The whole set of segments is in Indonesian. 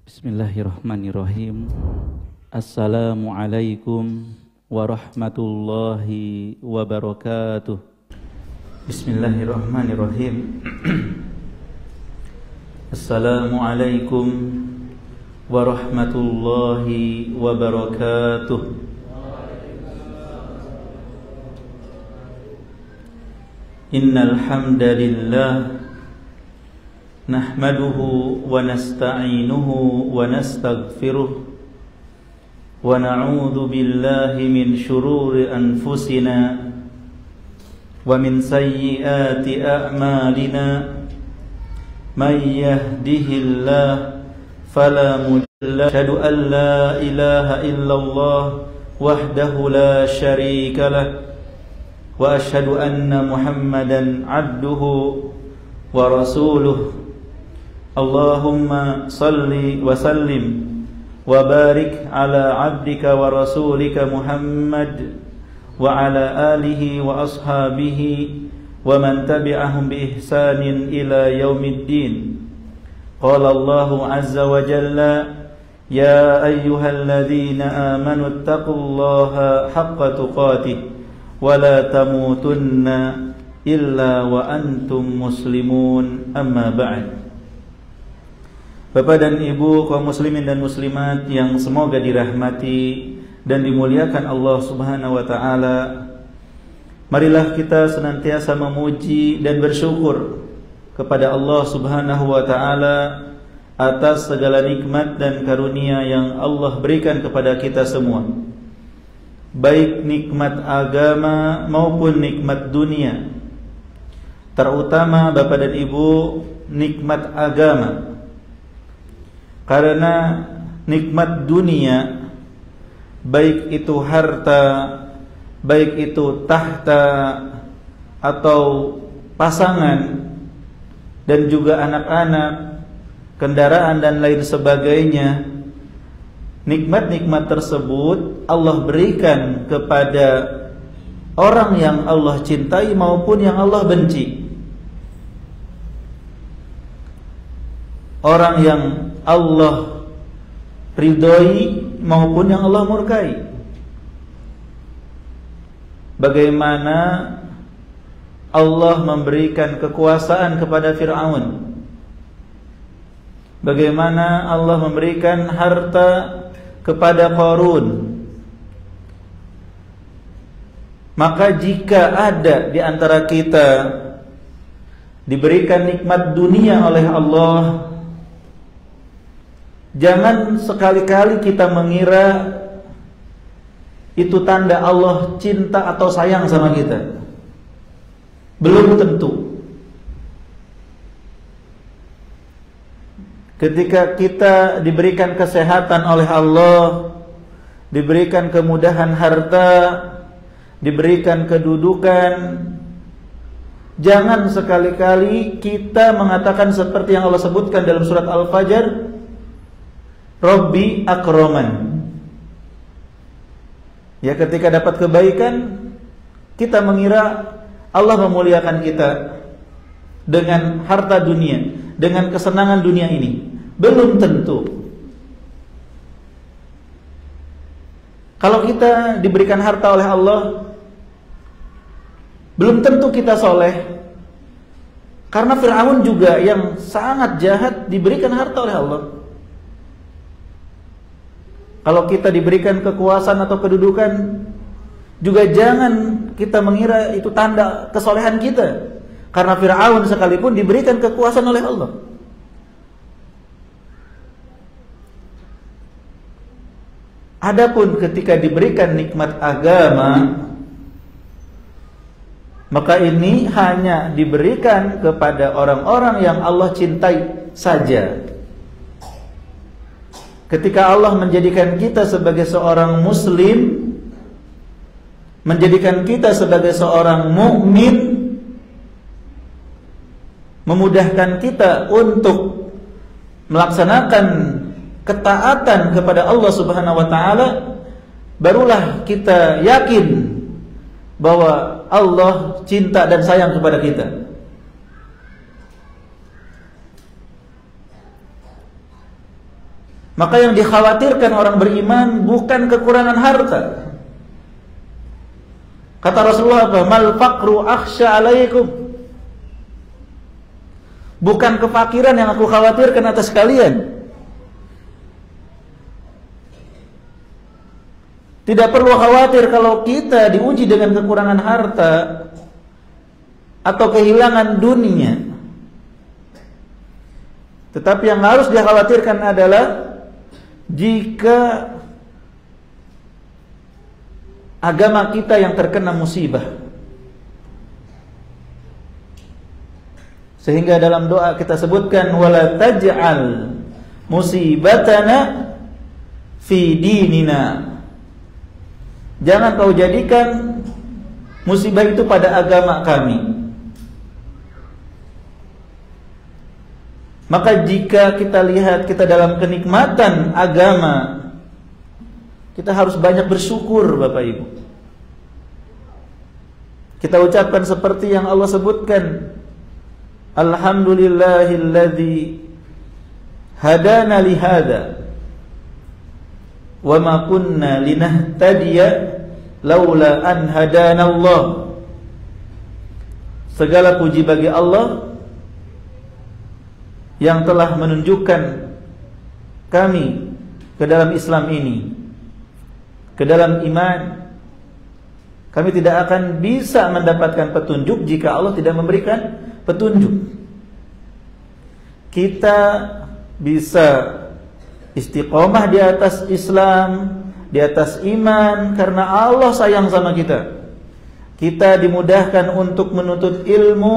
Bismillahirrahmanirrahim. Assalamualaikum warahmatullahi wabarakatuh. Bismillahirrahmanirrahim. Assalamualaikum warahmatullahi wabarakatuh. Innal hamdalillah nahmaduhu wa nasta'inuhu wa nastaghfiruh wa na'udzu billahi min shururi anfusina wa min sayyiati a'malina may yahdihillahu fala mudilla lahu an la ilaha illallah wahdahu la syarika lah wa asyhadu anna muhammadan 'abduhu wa rasuluh. Allahumma salli wa sallim wa barik ala abdika wa rasulika Muhammad wa ala alihi wa ashabihi wa man tabi'ahum bi ihsanin ila yaumiddin. Qala Allahu azza wa jalla ya ayyuhalladzina amanu taqullaha haqqa tuqatih wa la tamutunna illa wa antum muslimun, amma ba'd. Bapak dan Ibu kaum muslimin dan muslimat yang semoga dirahmati dan dimuliakan Allah Subhanahu wa taala, marilah kita senantiasa memuji dan bersyukur kepada Allah Subhanahu wa taala atas segala nikmat dan karunia yang Allah berikan kepada kita semua, baik nikmat agama maupun nikmat dunia. Terutama Bapak dan Ibu, nikmat agama. Karena nikmat dunia, baik itu harta, baik itu tahta atau pasangan, dan juga anak-anak, kendaraan dan lain sebagainya, nikmat-nikmat tersebut Allah berikan kepada orang yang Allah cintai maupun yang Allah benci. Orang yang Allah ridhoi maupun yang Allah murkai. Bagaimana Allah memberikan kekuasaan kepada Fir'aun, bagaimana Allah memberikan harta kepada Qarun. Maka jika ada di antara kita diberikan nikmat dunia oleh Allah, jangan sekali-kali kita mengira itu tanda Allah cinta atau sayang sama kita. Belum tentu. Ketika kita diberikan kesehatan oleh Allah, diberikan kemudahan harta, diberikan kedudukan, jangan sekali-kali kita mengatakan seperti yang Allah sebutkan dalam surat Al-Fajr, Rabbi akraman. Ya, ketika dapat kebaikan, kita mengira Allah memuliakan kita dengan harta dunia, dengan kesenangan dunia ini. Belum tentu. Kalau kita diberikan harta oleh Allah, belum tentu kita soleh. Karena Fir'aun juga yang sangat jahat diberikan harta oleh Allah. Kalau kita diberikan kekuasaan atau kedudukan, juga jangan kita mengira itu tanda kesolehan kita. Karena Fir'aun sekalipun diberikan kekuasaan oleh Allah. Adapun ketika diberikan nikmat agama, maka ini hanya diberikan kepada orang-orang yang Allah cintai saja. Ketika Allah menjadikan kita sebagai seorang muslim, menjadikan kita sebagai seorang mukmin, memudahkan kita untuk melaksanakan ketaatan kepada Allah Subhanahu wa taala, barulah kita yakin bahwa Allah cinta dan sayang kepada kita. Maka yang dikhawatirkan orang beriman bukan kekurangan harta. Kata Rasulullah apa? Mal faqru akhsha alaikum. Bukan kefakiran yang aku khawatirkan atas kalian. Tidak perlu khawatir kalau kita diuji dengan kekurangan harta atau kehilangan dunia. Tetapi yang harus dikhawatirkan adalah jika agama kita yang terkena musibah. Sehingga dalam doa kita sebutkan wala taj'al musibatana fi dinina. Jangan kau jadikan musibah itu pada agama kami. Maka jika kita lihat kita dalam kenikmatan agama, kita harus banyak bersyukur, Bapak Ibu. Kita ucapkan seperti yang Allah sebutkan, Alhamdulillahilladzi hadana lihada wa ma kunna linahtadiya laula an hadanallah. Segala puji bagi Allah yang telah menunjukkan kami ke dalam Islam ini, ke dalam iman. Kami tidak akan bisa mendapatkan petunjuk jika Allah tidak memberikan petunjuk. Kita bisa istiqomah di atas Islam, di atas iman karena Allah sayang sama kita. Kita dimudahkan untuk menuntut ilmu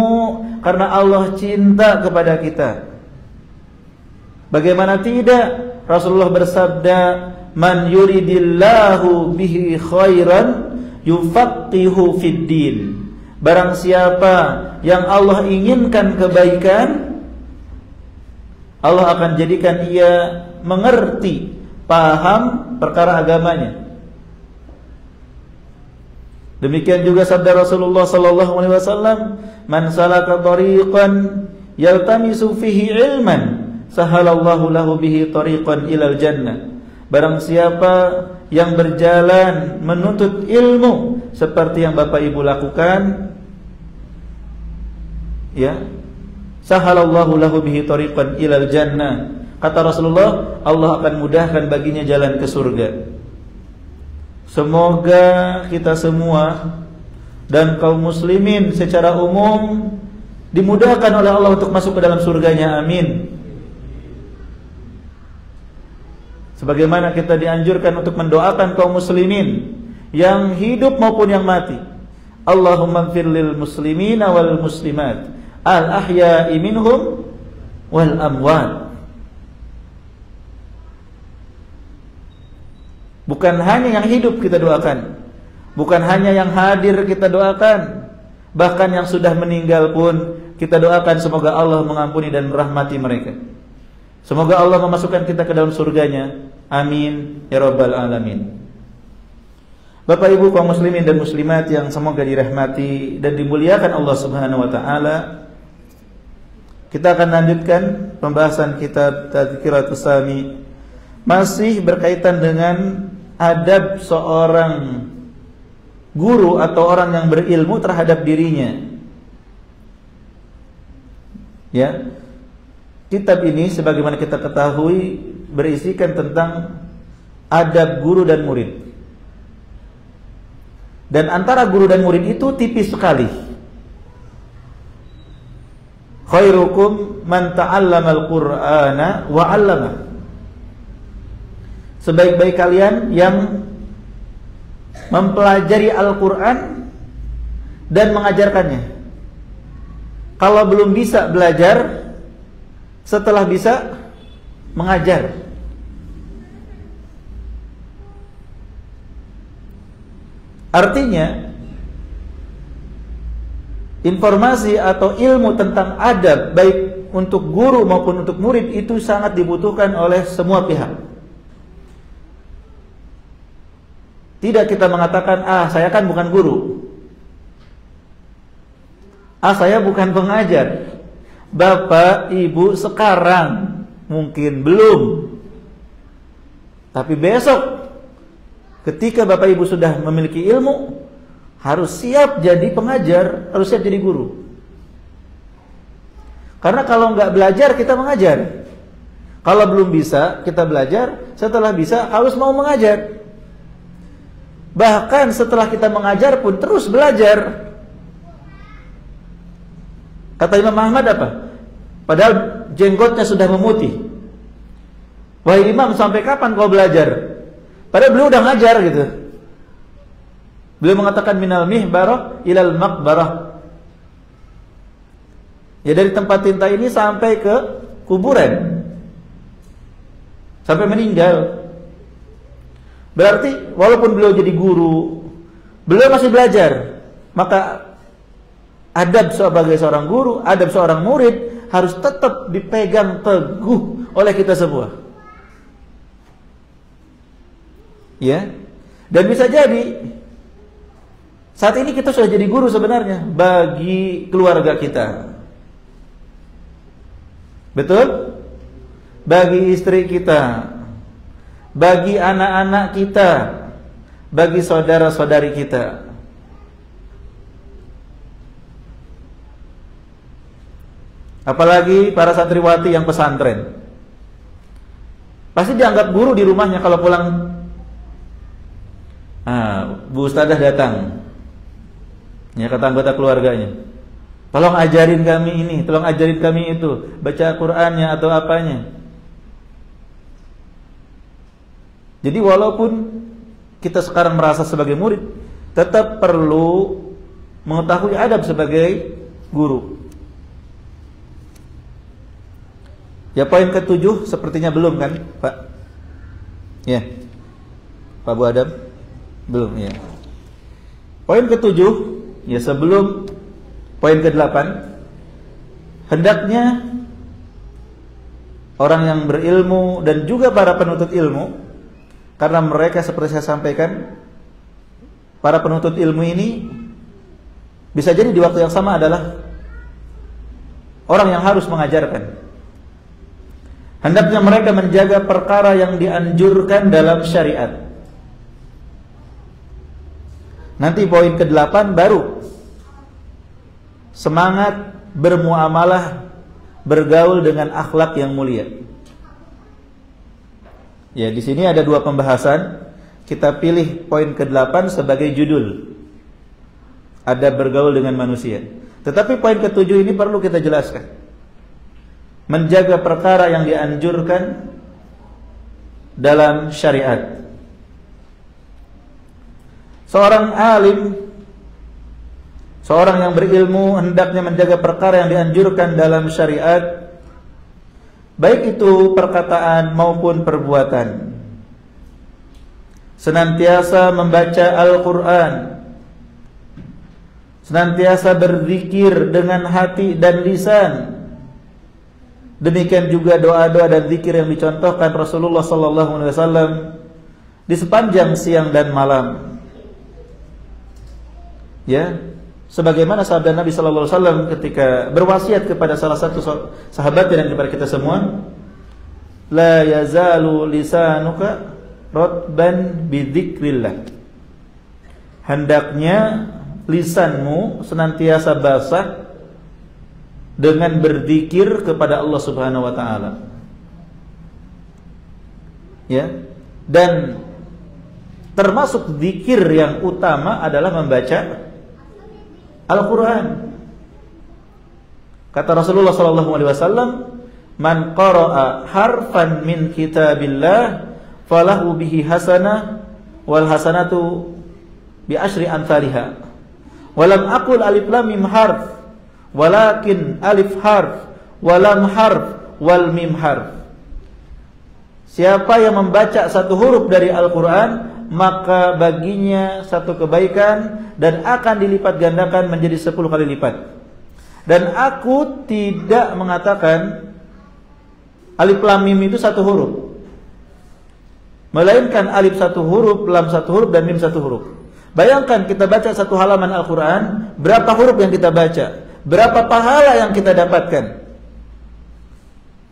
karena Allah cinta kepada kita. Bagaimana tidak? Rasulullah bersabda, "Man yuridillahu bihi khairan yufaqihu fid din." Barang siapa yang Allah inginkan kebaikan, Allah akan jadikan ia mengerti, paham perkara agamanya. Demikian juga sabda Rasulullah sallallahu alaihi wasallam, "Man salaka tariqan yaltamisu fihi ilman, sahalallahu lahu bihi tariqan ilal jannah." Barang siapa yang berjalan menuntut ilmu seperti yang Bapak Ibu lakukan, ya, sahalallahu lahu bihi tariqan ilal jannah. Kata Rasulullah, Allah akan mudahkan baginya jalan ke surga. Semoga kita semua dan kaum muslimin secara umum dimudahkan oleh Allah untuk masuk ke dalam surganya, amin. Sebagaimana kita dianjurkan untuk mendoakan kaum muslimin yang hidup maupun yang mati. Allahumma ighfir lil muslimina wal muslimat al ahya'i minhum wal amwat. Bukan hanya yang hidup kita doakan, bukan hanya yang hadir kita doakan, bahkan yang sudah meninggal pun kita doakan semoga Allah mengampuni dan merahmati mereka. Semoga Allah memasukkan kita ke dalam surganya, amin ya rabbal alamin. Bapak Ibu kaum muslimin dan muslimat yang semoga dirahmati dan dimuliakan Allah Subhanahu wa taala, kita akan lanjutkan pembahasan kitab Tadhkiratus Sami, masih berkaitan dengan adab seorang guru atau orang yang berilmu terhadap dirinya. Ya. Kitab ini sebagaimana kita ketahui berisikan tentang adab guru dan murid. Dan antara guru dan murid itu tipis sekali. Khairukum man ta'allamal Qur'ana wa 'allama. Sebaik-baik kalian yang mempelajari Al-Qur'an dan mengajarkannya. Kalau belum bisa belajar, setelah bisa mengajar. Artinya informasi atau ilmu tentang adab baik untuk guru maupun untuk murid itu sangat dibutuhkan oleh semua pihak. Tidak kita mengatakan, saya kan bukan guru, saya bukan pengajar. Bapak, Ibu sekarang mungkin belum, Tapi besok ketika Bapak Ibu sudah memiliki ilmu, harus siap jadi pengajar, harus siap jadi guru. Karena kalau nggak belajar kita mengajar. Kalau belum bisa kita belajar, setelah bisa harus mau mengajar. Bahkan setelah kita mengajar pun terus belajar. Kata Imam Ahmad apa? Padahal jenggotnya sudah memutih. Wahai Imam, sampai kapan kau belajar? Padahal beliau udah ngajar gitu. Beliau mengatakan minal mihbarah ilal maqbarah. Ya, dari tempat tinta ini sampai ke kuburan, sampai meninggal. Berarti walaupun beliau jadi guru, beliau masih belajar. Maka adab sebagai seorang guru, adab seorang murid harus tetap dipegang teguh oleh kita semua. Ya. Dan bisa jadi saat ini kita sudah jadi guru sebenarnya bagi keluarga kita. Betul? Bagi istri kita, bagi anak-anak kita, bagi saudara-saudari kita. Apalagi para santriwati yang pesantren. Pasti dianggap guru di rumahnya kalau pulang. Bu Ustadzah datang. Ya, kata anggota keluarganya. Tolong ajarin kami ini, tolong ajarin kami itu, baca Qur'annya atau apanya. Jadi walaupun kita sekarang merasa sebagai murid, tetap perlu mengetahui adab sebagai guru. Ya, poin ke-7 sepertinya belum kan, Pak? Ya. Pak Bu Adam? Belum, ya. Poin ke-7, ya sebelum poin ke-8, hendaknya orang yang berilmu dan juga para penuntut ilmu, karena mereka seperti saya sampaikan, para penuntut ilmu ini bisa jadi di waktu yang sama adalah orang yang harus mengajarkan. Hendaknya mereka menjaga perkara yang dianjurkan dalam syariat. Nanti poin ke-8 baru semangat bermuamalah, bergaul dengan akhlak yang mulia. Ya, di sini ada 2 pembahasan. Kita pilih poin ke-8 sebagai judul. Ada bergaul dengan manusia. Tetapi poin ke-7 ini perlu kita jelaskan. Menjaga perkara yang dianjurkan dalam syariat. Seorang alim, seorang yang berilmu hendaknya menjaga perkara yang dianjurkan dalam syariat, baik itu perkataan maupun perbuatan. Senantiasa membaca Al-Quran, senantiasa berzikir dengan hati dan lisan. Demikian juga doa-doa dan zikir yang dicontohkan Rasulullah SAW di sepanjang siang dan malam. Ya, sebagaimana sabda Nabi SAW ketika berwasiat kepada salah satu sahabat dan kepada kita semua, la yazalu lisanuka rotban bidzikrillah. Hendaknya lisanmu senantiasa basah dengan berzikir kepada Allah Subhanahu wa taala. Ya. Dan termasuk zikir yang utama adalah membaca Al-Qur'an. Kata Rasulullah sallallahu alaihi wasallam, "Man qara'a harfan min kitabillah falahu bihi hasanah wal hasanatu bi asyri amsalha. Walam aqul alif lam mim harf, walakin alif harf, walam harf, wal mim harf." Siapa yang membaca satu huruf dari Al-Quran, maka baginya satu kebaikan dan akan dilipat gandakan menjadi 10 kali lipat. Dan aku tidak mengatakan alif lam mim itu satu huruf, melainkan alif satu huruf, lam satu huruf, dan mim satu huruf. Bayangkan kita baca satu halaman Al-Quran, berapa huruf yang kita baca, berapa pahala yang kita dapatkan.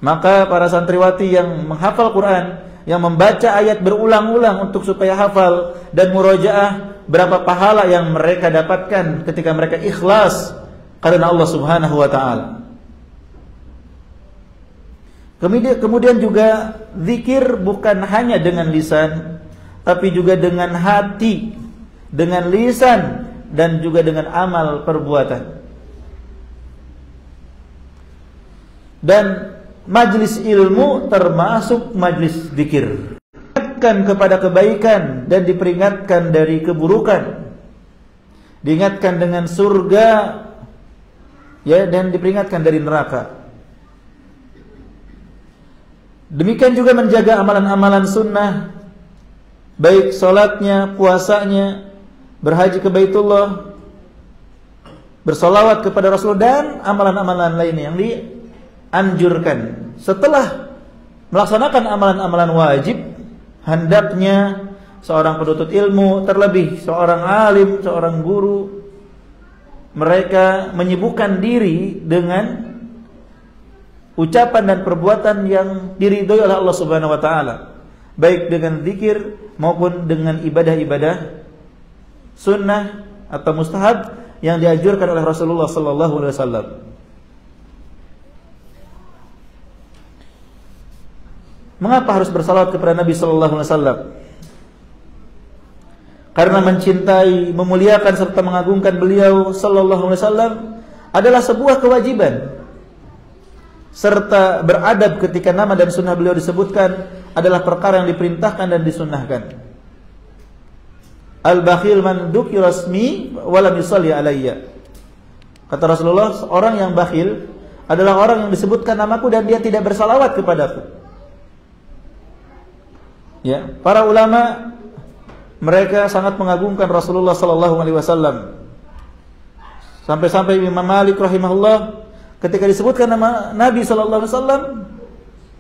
Maka para santriwati yang menghafal Quran yang membaca ayat berulang-ulang untuk supaya hafal dan murojaah, berapa pahala yang mereka dapatkan ketika mereka ikhlas karena Allah Subhanahu wa taala. Kemudian juga zikir bukan hanya dengan lisan, tapi juga dengan hati, dengan lisan, dan juga dengan amal perbuatan. Dan majlis ilmu termasuk majlis zikir. Diingatkan kepada kebaikan dan diperingatkan dari keburukan. Diingatkan dengan surga, ya, dan diperingatkan dari neraka. Demikian juga menjaga amalan-amalan sunnah, baik salatnya, puasanya, berhaji ke Baitullah, bersolawat kepada Rasul, dan amalan-amalan lainnya yang dianjurkan. Setelah melaksanakan amalan-amalan wajib, hendaknya seorang penuntut ilmu, terlebih seorang alim, seorang guru, mereka menyibukkan diri dengan ucapan dan perbuatan yang diridhoi oleh Allah Subhanahu wa taala, baik dengan zikir maupun dengan ibadah-ibadah sunnah atau mustahab yang dianjurkan oleh Rasulullah sallallahu alaihi wasallam. Mengapa harus bersalawat kepada Nabi sallallahu alaihi wasallam? Karena mencintai, memuliakan serta mengagungkan beliau sallallahu alaihi wasallam adalah sebuah kewajiban. Serta beradab ketika nama dan sunnah beliau disebutkan adalah perkara yang diperintahkan dan disunnahkan. Al-bakhil man dzukira ismi wa lam yusalli alayya. Kata Rasulullah, orang yang bakhil adalah orang yang disebutkan namaku dan dia tidak bersalawat kepadaku. Ya, para ulama mereka sangat mengagungkan Rasulullah sallallahu alaihi wasallam. Sampai-sampai Imam Malik rahimahullah ketika disebutkan nama Nabi sallallahu alaihi wasallam,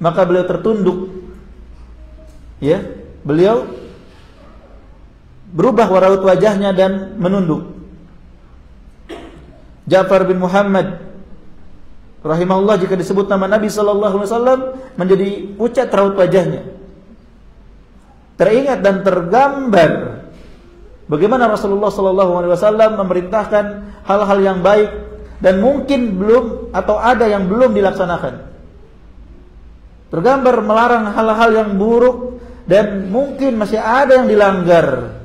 maka beliau tertunduk. Ya, beliau berubah raut wajahnya dan menunduk. Ja'far bin Muhammad rahimahullah, jika disebut nama Nabi sallallahu alaihi wasallam, menjadi pucat raut wajahnya. Teringat dan tergambar bagaimana Rasulullah sallallahu alaihi wasallam memerintahkan hal-hal yang baik dan mungkin belum atau ada yang belum dilaksanakan. Tergambar melarang hal-hal yang buruk dan mungkin masih ada yang dilanggar.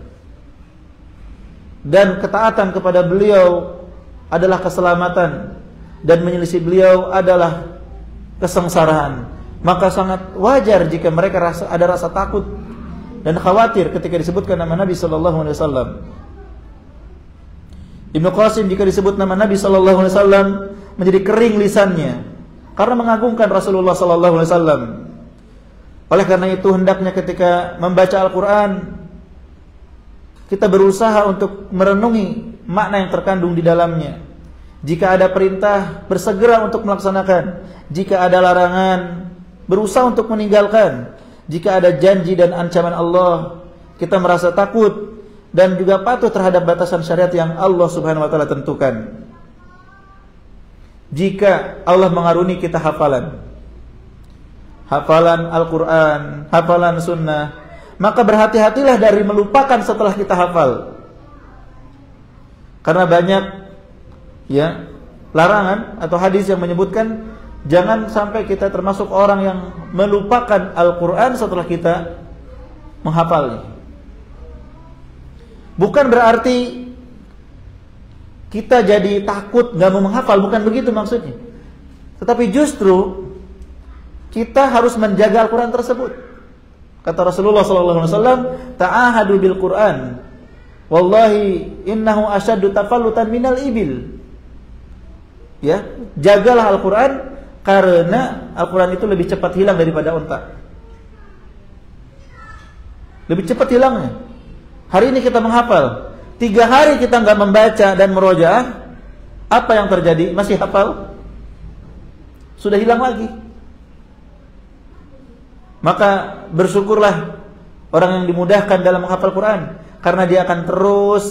Dan ketaatan kepada beliau adalah keselamatan dan menyelisih beliau adalah kesengsaraan. Maka sangat wajar jika mereka ada rasa takut dan khawatir ketika disebutkan nama Nabi sallallahu alaihi wasallam. Ibnu Qasim jika disebut nama Nabi sallallahu alaihi wasallam menjadi kering lisannya karena mengagungkan Rasulullah sallallahu alaihi wasallam. Oleh karena itu hendaknya ketika membaca Al-Qur'an kita berusaha untuk merenungi makna yang terkandung di dalamnya. Jika ada perintah, bersegera untuk melaksanakan. Jika ada larangan, berusaha untuk meninggalkan. Jika ada janji dan ancaman Allah, kita merasa takut dan juga patuh terhadap batasan syariat yang Allah Subhanahu wa taala tentukan. Jika Allah mengaruni kita hafalan Al-Qur'an, hafalan sunnah, maka berhati-hatilah dari melupakan setelah kita hafal. Karena banyak ya larangan atau hadis yang menyebutkan jangan sampai kita termasuk orang yang melupakan Al-Qur'an setelah kita menghafalnya. Bukan berarti kita jadi takut gak mau menghafal, bukan begitu maksudnya. Tetapi justru kita harus menjaga Al-Qur'an tersebut. Kata Rasulullah SAW, ta'ahadu bil Qur'an, wallahi innahu asyaddu tafallutan minal ibil. Ya, jagalah Al-Qur'an karena Al-Qur'an itu lebih cepat hilang daripada unta. Lebih cepat hilangnya. Hari ini kita menghafal, 3 hari kita nggak membaca dan merojaah, apa yang terjadi? Masih hafal? Sudah hilang lagi. Maka bersyukurlah orang yang dimudahkan dalam menghafal Quran, karena dia akan terus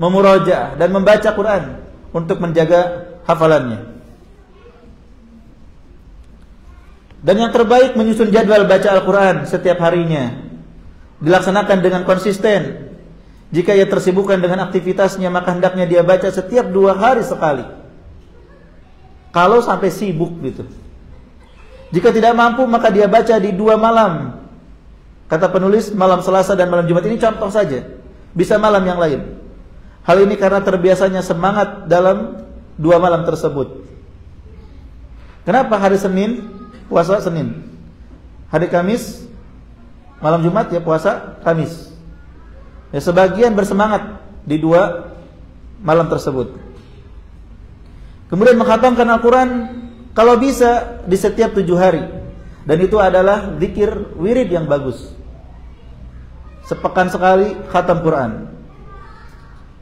memurojaah dan membaca Quran untuk menjaga hafalannya. Dan yang terbaik menyusun jadwal baca Al-Quran setiap harinya, dilaksanakan dengan konsisten. Jika ia tersibukkan dengan aktivitasnya, maka hendaknya dia baca setiap 2 hari sekali. Kalau sampai sibuk gitu. Jika tidak mampu, maka dia baca di 2 malam. Kata penulis, malam Selasa dan malam Jumat ini contoh saja. Bisa malam yang lain. Hal ini karena terbiasanya semangat dalam 2 malam tersebut. Kenapa hari Senin puasa Senin, hari Kamis malam Jumat ya puasa Kamis? Ya, sebagian bersemangat di 2 malam tersebut. Kemudian mengkhatamkan Al-Quran kalau bisa di setiap 7 hari. Dan itu adalah zikir wirid yang bagus. Sepekan sekali khatam Quran.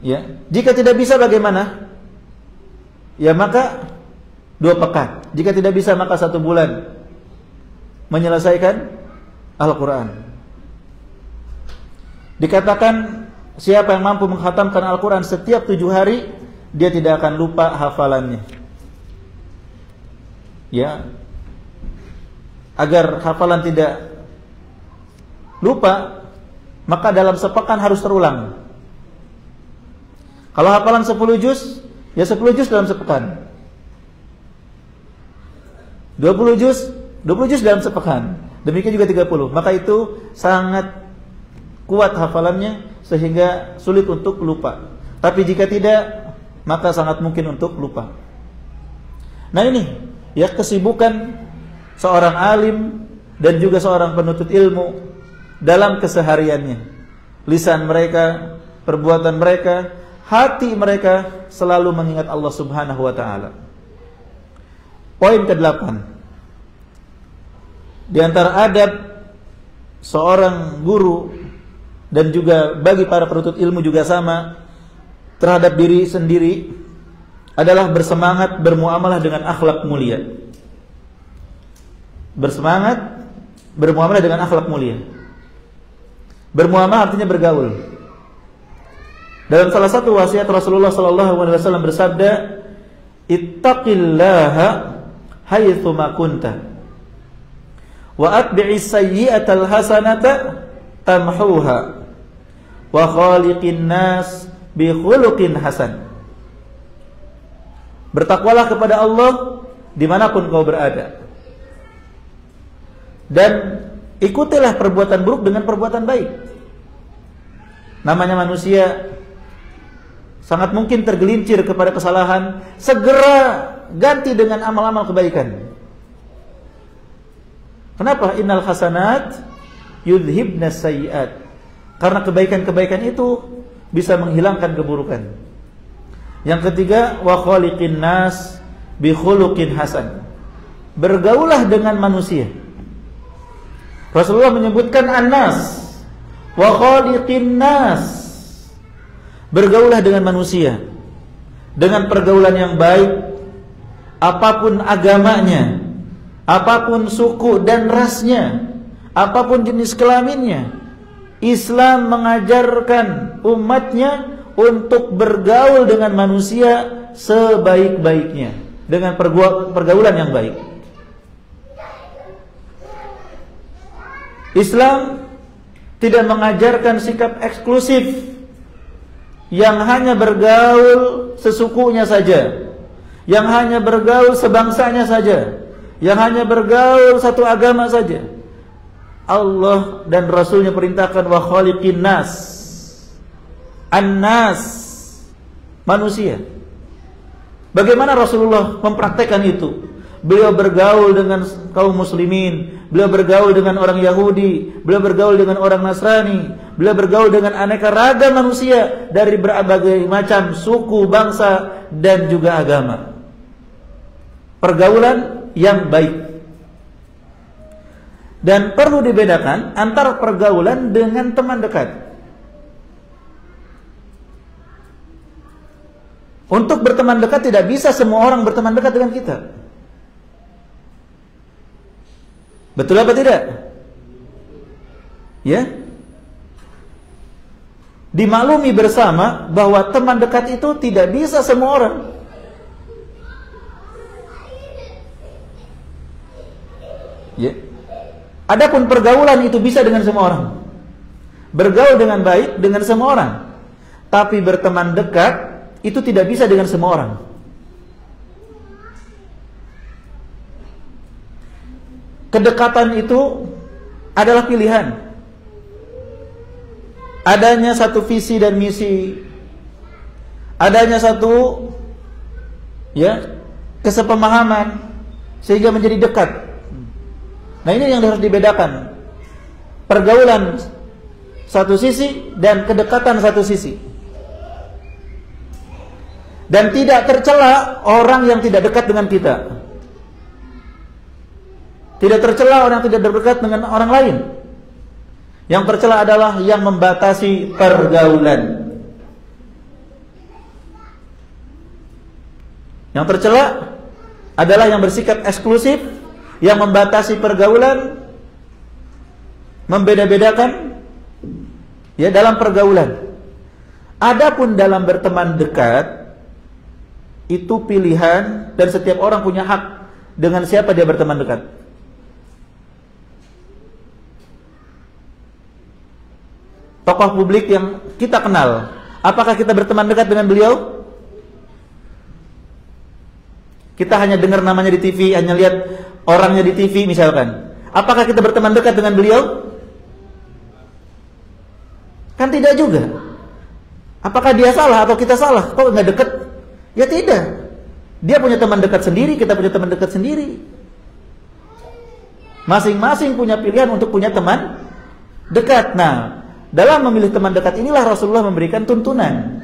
Ya, jika tidak bisa bagaimana? Ya maka 2 pekan. Jika tidak bisa maka 1 bulan menyelesaikan Al-Quran. Dikatakan siapa yang mampu mengkhatamkan Al-Quran setiap 7 hari, dia tidak akan lupa hafalannya. Ya, agar hafalan tidak lupa, maka dalam sepekan harus terulang. Kalau hafalan 10 juz, ya 10 juz dalam sepekan. 20 juz dalam sepekan. Demikian juga 30. Maka itu sangat kuat hafalannya sehingga sulit untuk lupa. Tapi jika tidak, maka sangat mungkin untuk lupa. Nah ini ya kesibukan seorang alim dan juga seorang penuntut ilmu dalam kesehariannya. Lisan mereka, perbuatan mereka, hati mereka selalu mengingat Allah Subhanahu wa taala. Poin ke-8. Di antara adab seorang guru dan juga bagi para penuntut ilmu juga sama terhadap diri sendiri adalah bersemangat bermuamalah dengan akhlak mulia. Bersemangat bermuamalah dengan akhlak mulia. Bermuamalah artinya bergaul. Dalam salah satu wasiat Rasulullah SAW bersabda, "Ittaqillaha haitsu ma kunta, wa atbi'is sayyi'atal hasanata tamhuha, wa khaliqin nas bi khuluqin hasan." Bertakwalah kepada Allah dimanapun kau berada, dan ikutilah perbuatan buruk dengan perbuatan baik. Namanya manusia sangat mungkin tergelincir kepada kesalahan, segera ganti dengan amal-amal kebaikan. Kenapa? Innal hasanat yudhibnas sayyi'at. Karena kebaikan-kebaikan itu bisa menghilangkan keburukan. Yang ketiga, wa khaliqin nas bi khuluqin hasan. Bergaulah dengan manusia. Rasulullah menyebutkan an-nas wa khaliqin nas. Bergaulah dengan manusia dengan pergaulan yang baik, apapun agamanya, apapun suku dan rasnya, apapun jenis kelaminnya. Islam mengajarkan umatnya untuk bergaul dengan manusia sebaik-baiknya, dengan pergaulan yang baik. Islam tidak mengajarkan sikap eksklusif yang hanya bergaul sesukunya saja, yang hanya bergaul sebangsanya saja, yang hanya bergaul satu agama saja. Allah dan Rasulnya perintahkan wa khaliqin nas, an-nas, manusia. Bagaimana Rasulullah mempraktekkan itu? Beliau bergaul dengan kaum muslimin, beliau bergaul dengan orang Yahudi, beliau bergaul dengan orang Nasrani, beliau bergaul dengan aneka ragam manusia dari berbagai macam suku, bangsa dan juga agama. Pergaulan yang baik. Dan perlu dibedakan antara pergaulan dengan teman dekat. Untuk berteman dekat tidak bisa semua orang berteman dekat dengan kita. Betul apa tidak? Ya? Dimaklumi bersama bahwa teman dekat itu tidak bisa semua orang. Ya. Adapun pergaulan itu bisa dengan semua orang. Bergaul dengan baik dengan semua orang. Tapi berteman dekat itu tidak bisa dengan semua orang. Kedekatan itu adalah pilihan. Adanya satu visi dan misi, adanya satu kesepemahaman sehingga menjadi dekat. Nah, ini yang harus dibedakan. Pergaulan satu sisi dan kedekatan satu sisi. Dan tidak tercela orang yang tidak dekat dengan kita. Tidak tercela orang yang tidak dekat dengan orang lain. Yang tercela adalah yang membatasi pergaulan. Yang tercela adalah yang bersikap eksklusif, yang membatasi pergaulan, membeda-bedakan dalam pergaulan. Adapun dalam berteman dekat itu pilihan dan setiap orang punya hak dengan siapa dia berteman dekat. Tokoh publik yang kita kenal, apakah kita berteman dekat dengan beliau? Kita hanya dengar namanya di TV, hanya lihat orangnya di TV misalkan. Apakah kita berteman dekat dengan beliau? Kan tidak juga. Apakah dia salah atau kita salah? Kok nggak dekat? Ya tidak. Dia punya teman dekat sendiri, kita punya teman dekat sendiri. Masing-masing punya pilihan untuk punya teman dekat. Nah, dalam memilih teman dekat inilah Rasulullah memberikan tuntunan.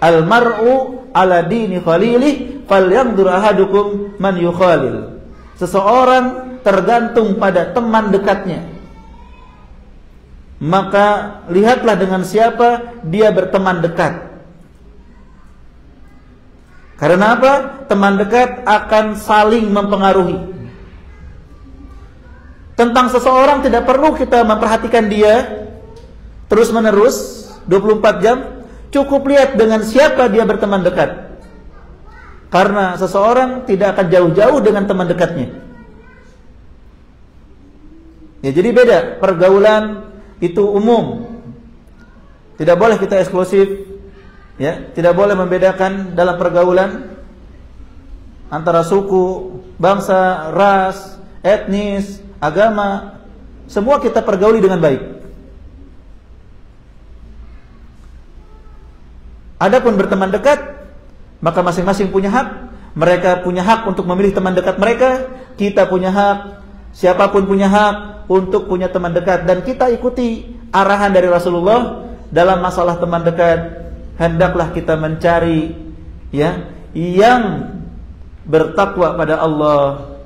Al-mar'u ala dini khalilih falyanzur ahadukum man yukhalil. Seseorang tergantung pada teman dekatnya. Maka lihatlah dengan siapa dia berteman dekat. Karena apa? Teman dekat akan saling mempengaruhi. Tentang seseorang tidak perlu kita memperhatikan dia terus menerus 24 jam. Cukup lihat dengan siapa dia berteman dekat. Karena seseorang tidak akan jauh-jauh dengan teman dekatnya. Ya, jadi beda. Pergaulan itu umum. Tidak boleh kita eksklusif. Ya, tidak boleh membedakan dalam pergaulan antara suku, bangsa, ras, etnis, agama. Semua kita pergauli dengan baik. Adapun berteman dekat, maka masing-masing punya hak. Mereka punya hak untuk memilih teman dekat mereka. Kita punya hak, siapapun punya hak untuk punya teman dekat. Dan kita ikuti arahan dari Rasulullah dalam masalah teman dekat. Hendaklah kita mencari yang bertakwa pada Allah,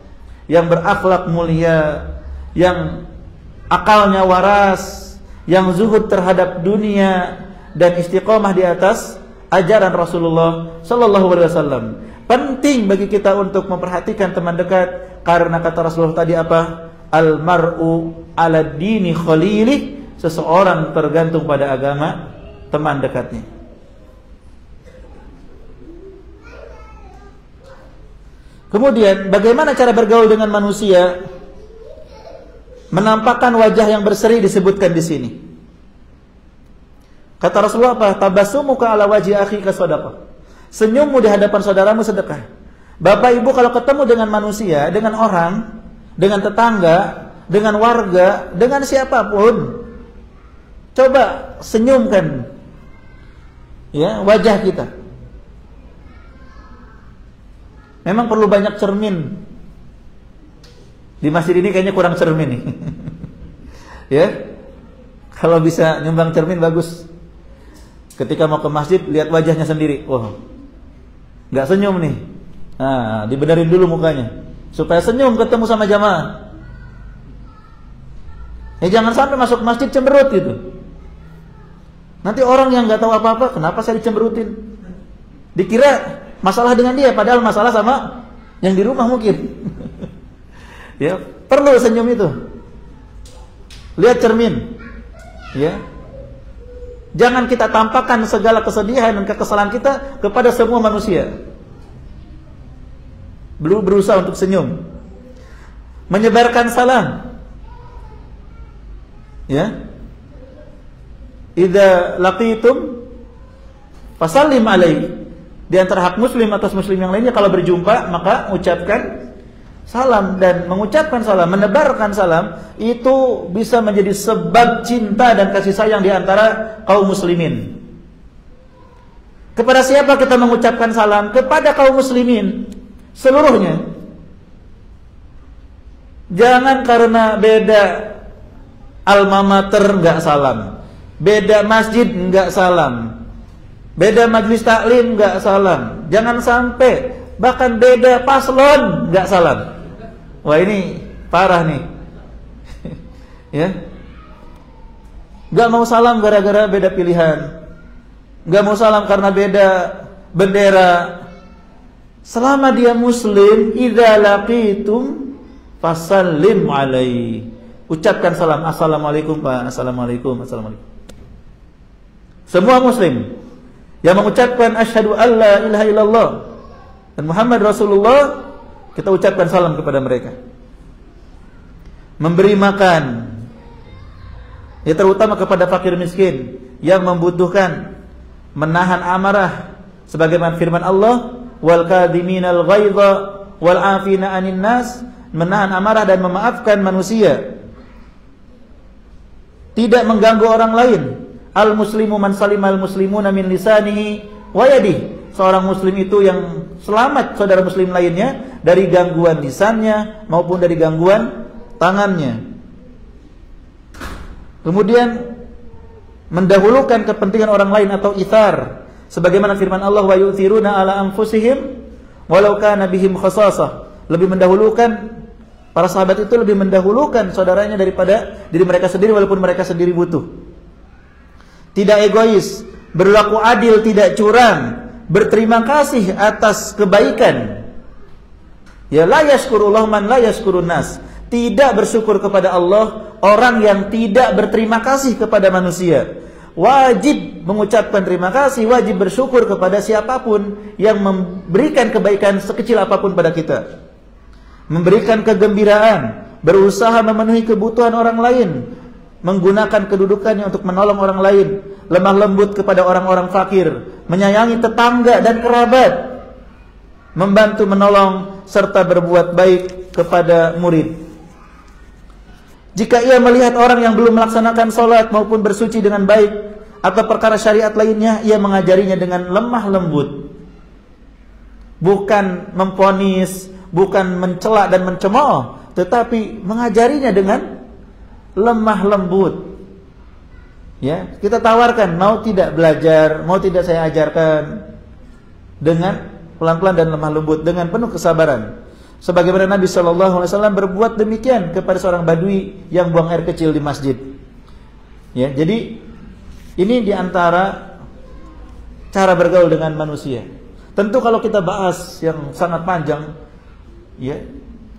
yang berakhlak mulia, yang akalnya waras, yang zuhud terhadap dunia dan istiqomah di atas ajaran Rasulullah sallallahu alaihi wasallam. Penting bagi kita untuk memperhatikan teman dekat karena kata Rasulullah tadi apa? Al-mar'u ala dini khalilih. Seseorang tergantung pada agama teman dekatnya. Kemudian bagaimana cara bergaul dengan manusia? Menampakkan wajah yang berseri disebutkan di sini. Kata Rasulullah apa? Tabassumuka ala wajhi akhika shadaqah. Senyummu di hadapan saudaramu sedekah. Bapak Ibu kalau ketemu dengan manusia, dengan orang, dengan tetangga, dengan warga, dengan siapapun, coba senyumkan wajah kita. Memang perlu banyak cermin. Di masjid ini kayaknya kurang cermin nih. Kalau bisa nyumbang cermin bagus. Ketika mau ke masjid lihat wajahnya sendiri. Wah, nggak senyum nih. Nah, dibenerin dulu mukanya supaya senyum ketemu sama jamaah. Jangan sampai masuk masjid cemberut gitu. Nanti orang yang nggak tahu apa-apa, kenapa saya dicemberutin? Dikira masalah dengan dia, padahal masalah sama yang di rumah mungkin. Perlu senyum itu. Lihat cermin. Jangan kita tampakkan segala kesedihan dan kekesalan kita kepada semua manusia. Berusaha untuk senyum. menyebarkan salam. Ya. Idza laqitum fasallim alaihi. Di antara hak muslim atas muslim yang lainnya, kalau berjumpa maka ucapkan salam. Dan mengucapkan salam, menebarkan salam, itu bisa menjadi sebab cinta dan kasih sayang di antara kaum muslimin. Kepada siapa kita mengucapkan salam? Kepada kaum muslimin seluruhnya. Jangan karena beda alma mater enggak salam, beda masjid enggak salam, beda majlis taklim enggak salam. Jangan sampai bahkan beda paslon enggak salam. Wah, ini parah nih. Ya. Enggak mau salam gara-gara beda pilihan. Enggak mau salam karena beda bendera. Selama dia muslim, idza laqitum fasallim alaihi. Ucapkan salam. Assalamualaikum Pak. Assalamualaikum. Assalamualaikum. Semua muslim yang mengucapkan asyhadu alla ilaha illallah dan Muhammad Rasulullah, kita ucapkan salam kepada mereka. Memberi makan, ya, terutama kepada fakir miskin yang membutuhkan, menahan amarah sebagaimana firman Allah, wal kadhiminal ghaidha wal afina 'anil nas, menahan amarah dan memaafkan manusia, tidak mengganggu orang lain. Al muslimu man salimal muslimuna min lisanihi wa yadihi. Seorang muslim itu yang selamat saudara muslim lainnya dari gangguan lisannya maupun dari gangguan tangannya. Kemudian mendahulukan kepentingan orang lain atau ithar, sebagaimana firman Allah, wa yu'thiruna ala anfusihim walau kana bihim khasasah. Lebih mendahulukan, para sahabat itu lebih mendahulukan saudaranya daripada diri mereka sendiri walaupun mereka sendiri butuh. Tidak egois, berlaku adil, tidak curang, berterima kasih atas kebaikan. Ya, la yashkurullah man la yashkurun nas. Tidak bersyukur kepada Allah orang yang tidak berterima kasih kepada manusia. Wajib mengucapkan terima kasih, wajib bersyukur kepada siapapun yang memberikan kebaikan sekecil apapun pada kita. Memberikan kegembiraan, berusaha memenuhi kebutuhan orang lain, menggunakan kedudukannya untuk menolong orang lain, lemah lembut kepada orang-orang fakir, menyayangi tetangga dan kerabat, membantu menolong serta berbuat baik kepada murid. Jika ia melihat orang yang belum melaksanakan sholat maupun bersuci dengan baik atau perkara syariat lainnya, ia mengajarinya dengan lemah lembut, bukan memponis, bukan mencela dan mencemooh, tetapi mengajarinya dengan lemah lembut. Ya, kita tawarkan, mau tidak belajar, mau tidak saya ajarkan, dengan pelan-pelan dan lemah lembut, dengan penuh kesabaran. Sebagaimana Nabi SAW berbuat demikian kepada seorang badui yang buang air kecil di masjid. Ya, jadi ini diantara cara bergaul dengan manusia. Tentu kalau kita bahas yang sangat panjang, ya,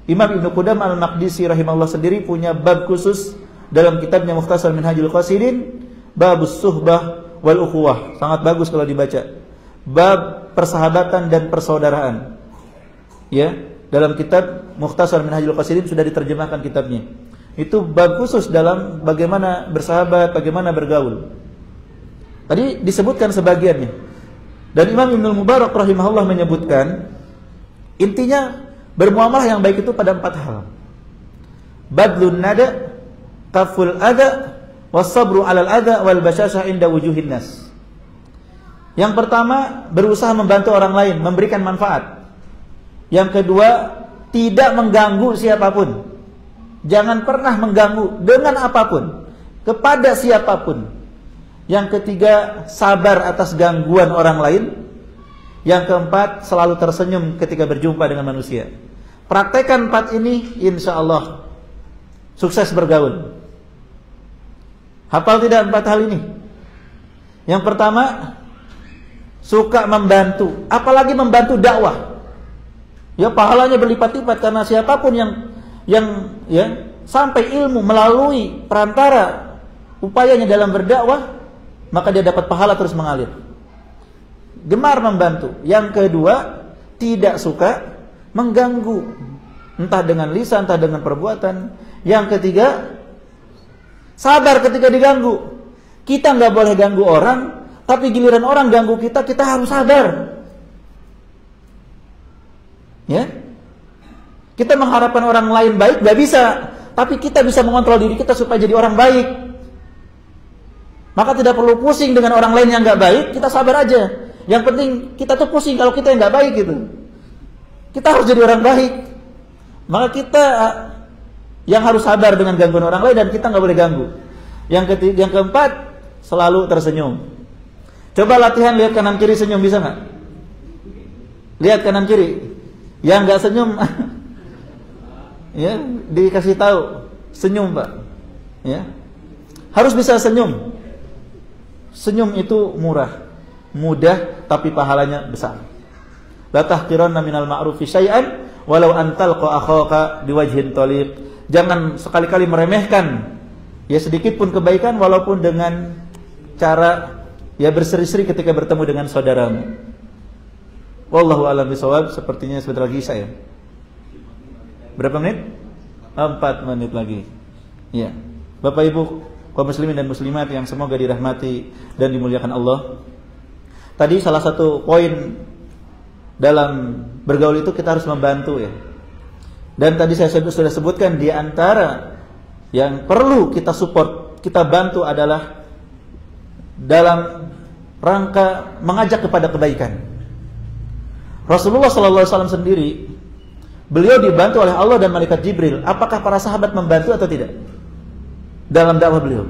Imam Ibnu Qudamah Al-Maqdisi rahimahullah sendiri punya bab khusus dalam kitabnya Mukhtasar Minhajul Qasidin, Babus Suhbah wal Ukhuwah. Sangat bagus kalau dibaca. Bab persahabatan dan persaudaraan. Ya, dalam kitab Mukhtasar Minhajul Qasidin sudah diterjemahkan kitabnya. Itu bab khusus dalam bagaimana bersahabat, bagaimana bergaul. Tadi disebutkan sebagiannya. Dan Imam Ibnu Mubarak rahimahullah menyebutkan, intinya bermuamalah yang baik itu pada 4 hal. Badlun nada, kaful adha, wasabru alal adha, wal basyashah inda wujuhin nas. Yang pertama, berusaha membantu orang lain, memberikan manfaat. Yang kedua, tidak mengganggu siapapun. Jangan pernah mengganggu dengan apapun, kepada siapapun. Yang ketiga, sabar atas gangguan orang lain. Yang keempat, selalu tersenyum ketika berjumpa dengan manusia. Praktekkan 4 ini, insya Allah sukses bergaul. Hafal tidak 4 hal ini? Yang pertama, suka membantu, apalagi membantu dakwah. Ya, pahalanya berlipat-lipat karena siapapun yang ya sampai ilmu melalui perantara upayanya dalam berdakwah, maka dia dapat pahala terus mengalir. Gemar membantu. Yang kedua, tidak suka mengganggu. Entah dengan lisan, entah dengan perbuatan. Yang ketiga, sabar ketika diganggu. Kita nggak boleh ganggu orang, tapi giliran orang ganggu kita, kita harus sabar. Ya, kita mengharapkan orang lain baik nggak bisa, tapi kita bisa mengontrol diri kita supaya jadi orang baik. Maka tidak perlu pusing dengan orang lain yang nggak baik, kita sabar aja. Yang penting kita tuh pusing kalau kita yang nggak baik gitu. Kita harus jadi orang baik. Maka kita yang harus sabar dengan gangguan orang lain dan kita nggak boleh ganggu. Yang keempat, selalu tersenyum. Coba latihan, lihat kanan kiri senyum, bisa nggak? Lihat kanan kiri. Yang nggak senyum, ya dikasih tahu senyum Pak. Ya, harus bisa senyum. Senyum itu murah, mudah, tapi pahalanya besar. La tahqiranna minal ma'rufi syai'an walau antalqa akhaka biwajhin thaliq. Jangan sekali-kali meremehkan ya sedikit pun kebaikan walaupun dengan cara ya berseri-seri ketika bertemu dengan saudaramu. Wallahu a'lam bishawab. Sepertinya sebentar lagi saya. Berapa menit? 4 menit lagi. Ya. Bapak Ibu kaum muslimin dan muslimat yang semoga dirahmati dan dimuliakan Allah. Tadi salah satu poin dalam bergaul itu kita harus membantu ya. Dan tadi saya sudah sebutkan di antara yang perlu kita support, kita bantu adalah dalam rangka mengajak kepada kebaikan. Rasulullah SAW sendiri, beliau dibantu oleh Allah dan malaikat Jibril. Apakah para sahabat membantu atau tidak dalam dakwah beliau?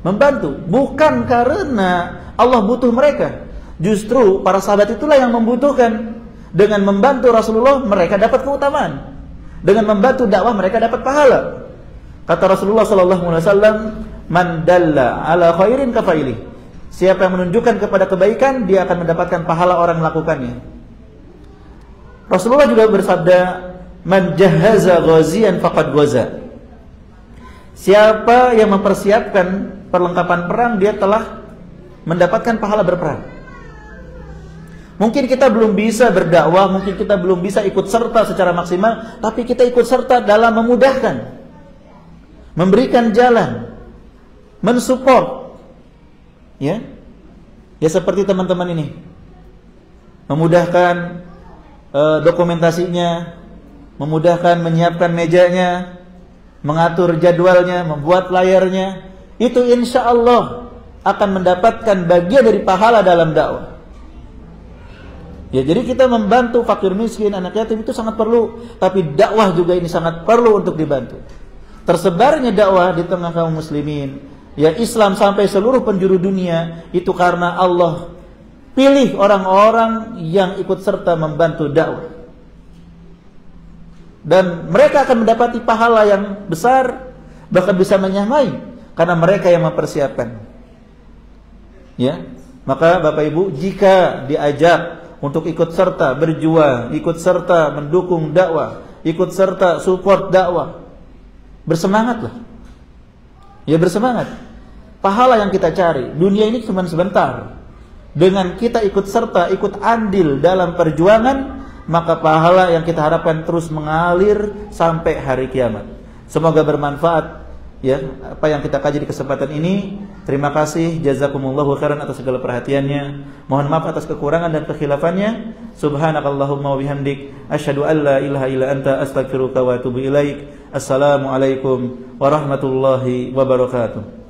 Membantu, bukan karena Allah butuh mereka. Justru para sahabat itulah yang membutuhkan. Dengan membantu Rasulullah mereka dapat keutamaan. Dengan membantu dakwah mereka dapat pahala. Kata Rasulullah SAW, "Man dalla ala khairin kafaili." Siapa yang menunjukkan kepada kebaikan, dia akan mendapatkan pahala orang melakukannya. Rasulullah juga bersabda, "Man jahaza ghaziyan faqad ghaza." Siapa yang mempersiapkan perlengkapan perang, dia telah mendapatkan pahala berperang. Mungkin kita belum bisa berdakwah, mungkin kita belum bisa ikut serta secara maksimal, tapi kita ikut serta dalam memudahkan, memberikan jalan, mensupport. Ya. Ya seperti teman-teman ini. Memudahkan dokumentasinya, memudahkan menyiapkan mejanya, mengatur jadwalnya, membuat layarnya. Itu insya Allah akan mendapatkan bagian dari pahala dalam dakwah. Ya, jadi kita membantu fakir miskin, anak yatim itu sangat perlu, tapi dakwah juga ini sangat perlu untuk dibantu. Tersebarnya dakwah di tengah kaum muslimin, ya Islam sampai seluruh penjuru dunia itu karena Allah pilih orang-orang yang ikut serta membantu dakwah. Dan mereka akan mendapati pahala yang besar, bahkan bisa menyamai karena mereka yang mempersiapkan. Ya, maka Bapak Ibu jika diajak untuk ikut serta berjuang, ikut serta mendukung dakwah, ikut serta support dakwah, bersemangatlah. Ya bersemangat. Pahala yang kita cari, dunia ini cuma sebentar. Dengan kita ikut serta, ikut andil dalam perjuangan, maka pahala yang kita harapkan terus mengalir sampai hari kiamat. Semoga bermanfaat ya apa yang kita kaji di kesempatan ini. Terima kasih, jazakumullahu khairan atas segala perhatiannya. Mohon maaf atas kekurangan dan kekhilafannya. Subhanakallahumma wa bihamdik, asyhadu an la ilaha illa anta, astaghfiruka wa atubu ilaik. Assalamualaikum warahmatullahi wabarakatuh.